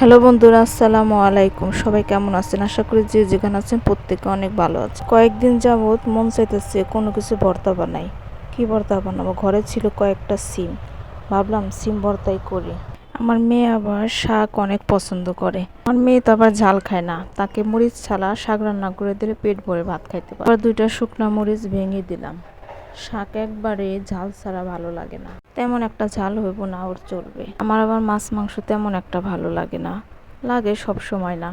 Hello বন্ধুরা, আসসালামু আলাইকুম। সবাই কেমন আছেন? আশা করি যে যেখানে আছেন প্রত্যেকে অনেক ভালো আছে। কয়েকদিন যাবৎ মন চাইতেছে কোনো কিছু ভর্তা বানাই। কি ভর্তা বানাবো? ঘরে ছিল কয়েকটা সিম, ভাবলাম সিম ভর্তাই করি। আমার মেয়ে আবার শাক অনেক পছন্দ করে। আমার মেয়ে তো আবার ঝাল খায় না, তাকে মরিচ ছাড়া শাক রান্না করে দিলে পেট ভরে ভাত খাইতে পারে। আবার 2টা শুকনা মরিচ ভেঙে দিলাম। শাক একবারে ঝাল ছাড়া ভালো লাগে না, তেমন একটা ঝাল হইব না ওর চলবে। আমার আবার মাছ মাংস তেমন একটা ভালো লাগে না, লাগে সব সময় না।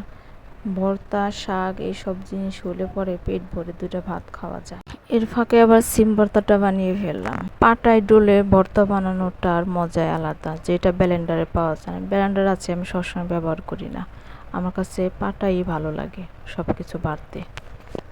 ভর্তা শাক এইসব জিনিস হলে পরে পেট ভরে 2টা ভাত খাওয়া যায়। এর ফাঁকে আবার সিম ভর্তাটা বানিয়ে ফেললাম। পাটায় ডলে ভর্তা বানানোটার মজাই আলাদা, যেটা ব্লেন্ডারে পাওয়া যায়। ব্লেন্ডার আছে, আমি সবসময় ব্যবহার করি না। আমার কাছে পাটাই ভালো লাগে সবকিছু বাড়তে।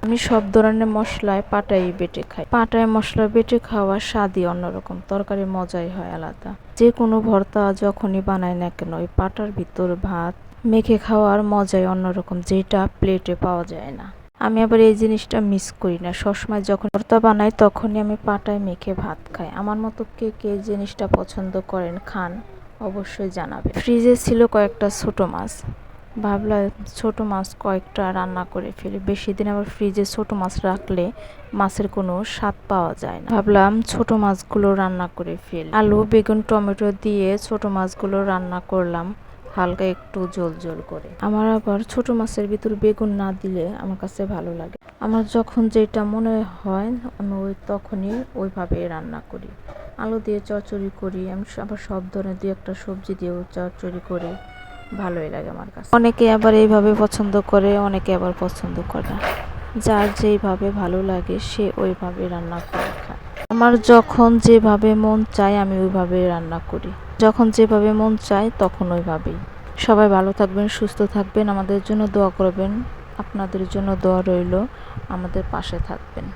আমি সব ধরনের মশলায় পাটাই বেটে খাই। পাটায় মশলা বেটে খাওয়ার স্বাদই অন্যরকম, তরকারির মজাই হয় আলাদা। যে কোনো ভর্তা যখনই বানাই না কেন, ওই পাটার ভিতর ভাত মেখে খাওয়ার মজাই অন্যরকম, যেটা প্লেটে পাওয়া যায় না। আমি আবার এই জিনিসটা মিস করি না, সবসময় যখন ভর্তা বানাই তখনই আমি পাটায় মেখে ভাত খাই। আমার মতো কে কে জিনিসটা পছন্দ করেন, খান, অবশ্যই জানাবে। ফ্রিজে ছিল কয়েকটা ছোট মাছ, ভাবলাম ছোট মাছ কয়েকটা রান্না করে ফেলি। বেশি দিন আবার ফ্রিজে ছোট মাছ রাখলে মাছের কোনো স্বাদ পাওয়া যায় না, ভাবলাম ছোট মাছগুলো রান্না করে ফেলি। আলু বেগুন টমেটো দিয়ে ছোট মাছগুলো রান্না করলাম হালকা একটু ঝোল ঝোল করে। আমার আবার ছোট মাছের ভিতর বেগুন না দিলে আমার কাছে ভালো লাগে। আমার যখন যেটা মনে হয় আমি তখনই ওইভাবে রান্না করি। আলু দিয়ে চচ্চড়ি করি, আমি আবার সব ধরনের 2-1টা সবজি দিয়েও চচ্চড়ি করি, ভালোই লাগে আমার কাছে। অনেকে আবার এইভাবে পছন্দ করে, অনেকে আবার পছন্দ করে না। যার যেইভাবে ভালো লাগে সে ওইভাবে রান্না করে খায়। আমার যখন যেভাবে মন চায় আমি ওইভাবে রান্না করি, যখন যেভাবে মন চায় তখন ওইভাবেই। সবাই ভালো থাকবেন, সুস্থ থাকবেন, আমাদের জন্য দোয়া করবেন। আপনাদের জন্য দোয়া রইল, আমাদের পাশে থাকবেন।